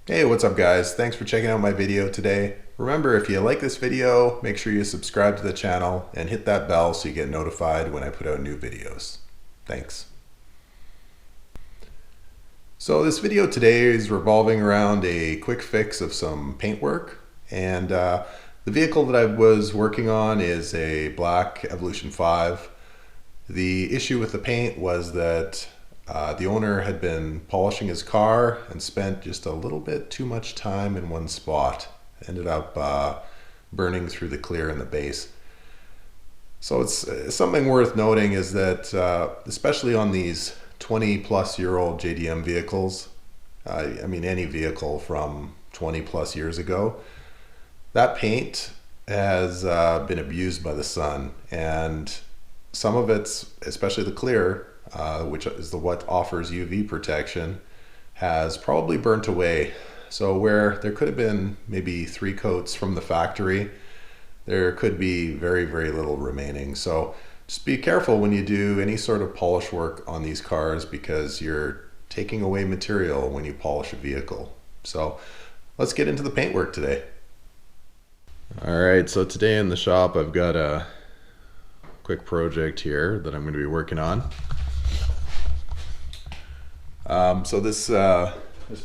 Hey, what's up guys? Thanks for checking out my video today. Remember, if you like this video, make sure you subscribe to the channel and hit that bell so you get notified when I put out new videos. Thanks. So this video today is revolving around a quick fix of some paint work, and the vehicle that I was working on is a black Evolution 5. The issue with the paint was that the owner had been polishing his car and spent just a little bit too much time in one spot. Ended up burning through the clear in the base. So it's something worth noting is that especially on these 20-plus-year-old JDM vehicles, I mean any vehicle from 20 plus years ago, that paint has been abused by the sun, and some of it's, especially the clear, which is what offers UV protection, has probably burnt away. So where there could have been maybe 3 coats from the factory, there could be very, very little remaining. So just be careful when you do any sort of polish work on these cars, because you're taking away material when you polish a vehicle. So let's get into the paint work today. All right, so today in the shop I've got a quick project here that I'm going to be working on. So this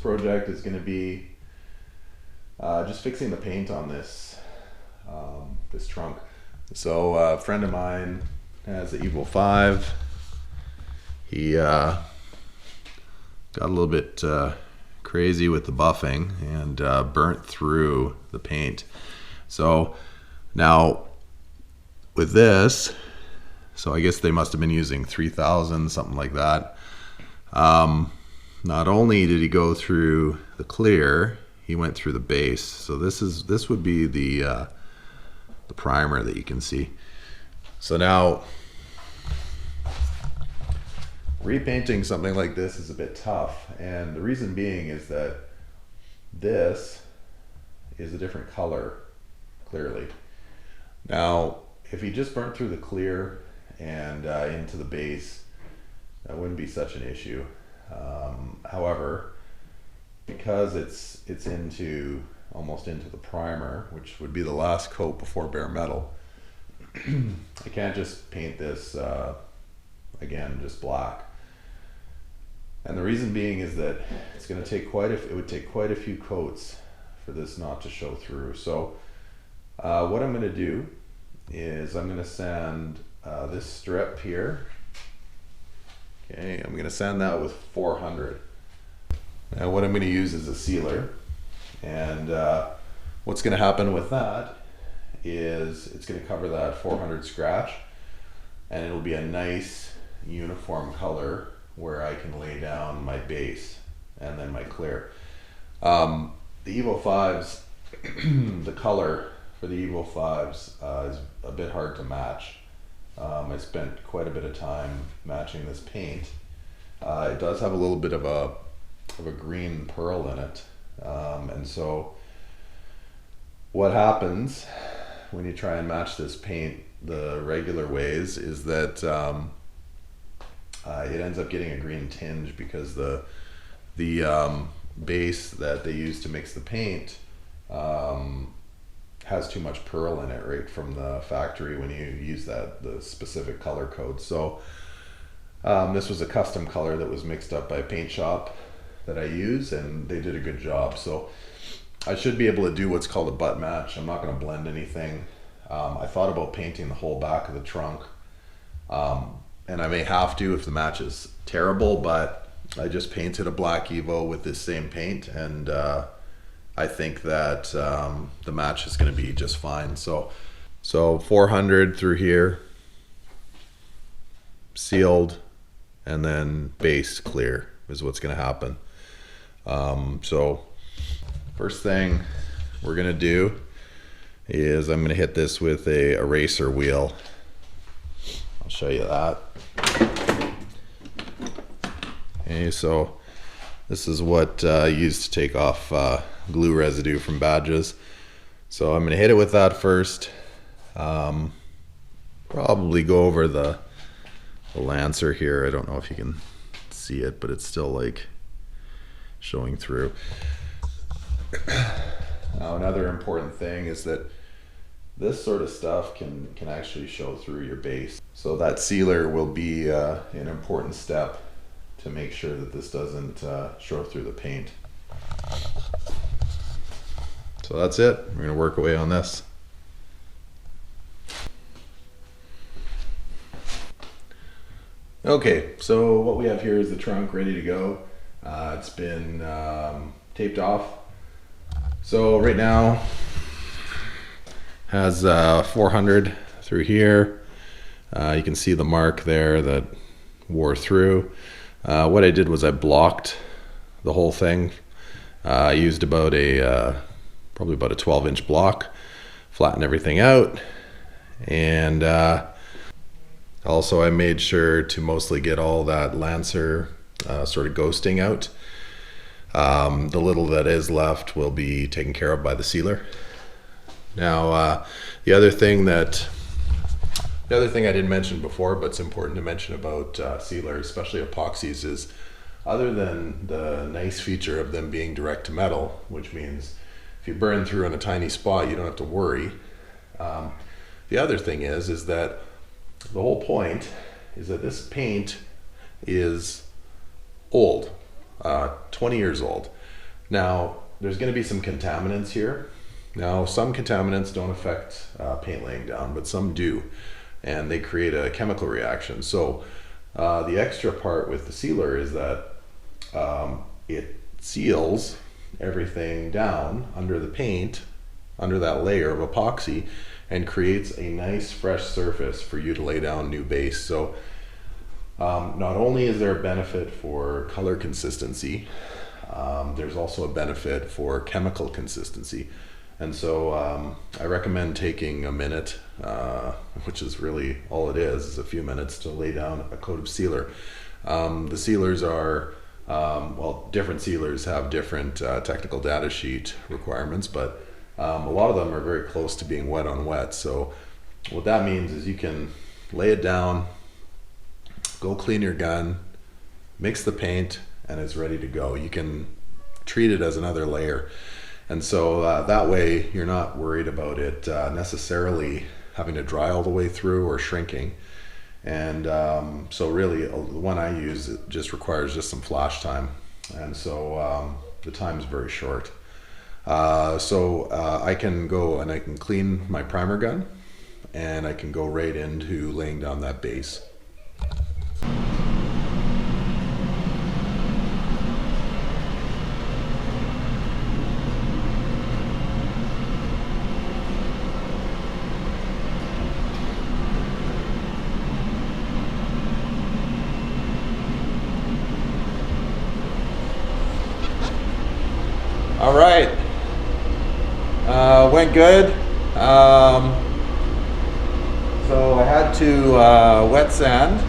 project is going to be just fixing the paint on this this trunk. So a friend of mine has the Evo 5. He got a little bit crazy with the buffing and burnt through the paint. So now with this, so I guess they must have been using 3000, something like that. Not only did he go through the clear, he went through the base. So this would be the primer that you can see. So now repainting something like this is a bit tough, and the reason being is that this is a different color, clearly. Now if he just burnt through the clear and into the base, that wouldn't be such an issue. However, because it's into almost into the primer, which would be the last coat before bare metal, I can't just paint this again just black. And the reason being is that it's going to take it would take quite a few coats for this not to show through. So what I'm going to do is I'm going to sand this strip here. Okay, I'm going to sand that with 400. Now what I'm going to use is a sealer, and what's going to happen with that is it's going to cover that 400 scratch, and it'll be a nice uniform color where I can lay down my base and then my clear. The Evo 5s, the color for the Evo 5s is a bit hard to match. I spent quite a bit of time matching this paint. It does have a little bit of a green pearl in it, and so what happens when you try and match this paint the regular ways is that it ends up getting a green tinge, because the base that they use to mix the paint has too much pearl in it right from the factory when you use the specific color code. So this was a custom color that was mixed up by a paint shop that I use, and they did a good job. So I should be able to do what's called a butt match. I'm not going to blend anything. I thought about painting the whole back of the trunk, and I may have to if the match is terrible, but I just painted a black Evo with this same paint, and I think that the match is going to be just fine. So 400 through here, sealed, and then base clear is what's going to happen. So first thing we're going to do is I'm going to hit this with a eraser wheel. I'll show you that. Okay, so this is what I use to take off glue residue from badges. So I'm going to hit it with that first. Probably go over the Lancer here. I don't know if you can see it, but it's still like showing through. Now, another important thing is that this sort of stuff can actually show through your base. So that sealer will be an important step to make sure that this doesn't show through the paint. So that's it. We're going to work away on this. Okay, so what we have here is the trunk ready to go. It's been taped off. So right now has 400 through here. You can see the mark there that wore through. What I did was I blocked the whole thing. I used about probably about a 12-inch block, flattened everything out, and also I made sure to mostly get all that Lancer sort of ghosting out. The little that is left will be taken care of by the sealer. Now, the other thing I didn't mention before, but it's important to mention about sealers, especially epoxies, is other than the nice feature of them being direct to metal, which means if you burn through in a tiny spot, you don't have to worry. The other thing is that the whole point is that this paint is old, 20 years old. Now, there's going to be some contaminants here. Now, some contaminants don't affect paint laying down, but some do, and they create a chemical reaction. So the extra part with the sealer is that it seals everything down under the paint, under that layer of epoxy, and creates a nice fresh surface for you to lay down new base. So not only is there a benefit for color consistency, there's also a benefit for chemical consistency. And so I recommend taking a minute, which is really all it is a few minutes, to lay down a coat of sealer. The sealers are, well, different sealers have different technical data sheet requirements, but a lot of them are very close to being wet on wet. So what that means is you can lay it down, go clean your gun, mix the paint, and it's ready to go. You can treat it as another layer. And so that way you're not worried about it necessarily having to dry all the way through or shrinking. And so really the one I use, it just requires just some flash time. And so the time is very short. So I can go and I can clean my primer gun, and I can go right into laying down that base. All right, went good. So I had to wet sand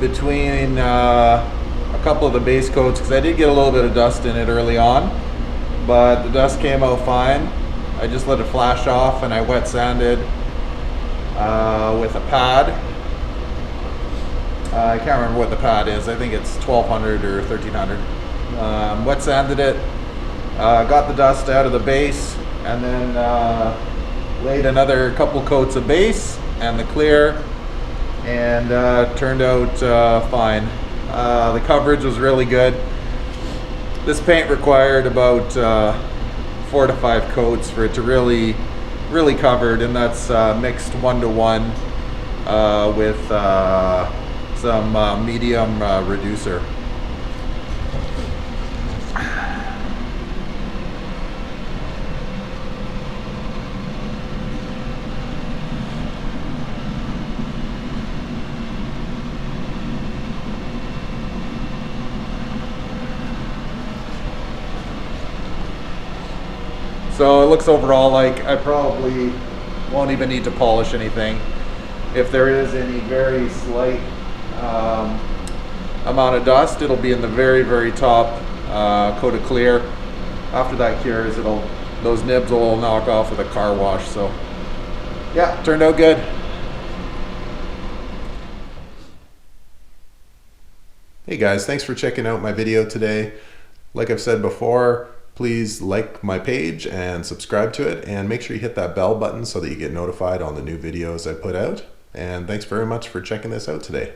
between a couple of the base coats because I did get a little bit of dust in it early on, but the dust came out fine. I just let it flash off and I wet sanded with a pad. I can't remember what the pad is. I think it's 1200 or 1300. Wet sanded it. Got the dust out of the base, and then laid another couple coats of base and the clear, and turned out fine. The coverage was really good. This paint required about 4 to 5 coats for it to really covered, and that's mixed 1-to-1 with some medium reducer. So it looks overall like I probably won't even need to polish anything. If there is any very slight amount of dust, it'll be in the very top coat of clear. After that cures, those nibs will knock off with a car wash. So yeah, turned out good. Hey guys, thanks for checking out my video today. Like I've said before, Please like my page and subscribe to it, and make sure you hit that bell button so that you get notified on the new videos I put out. And thanks very much for checking this out today.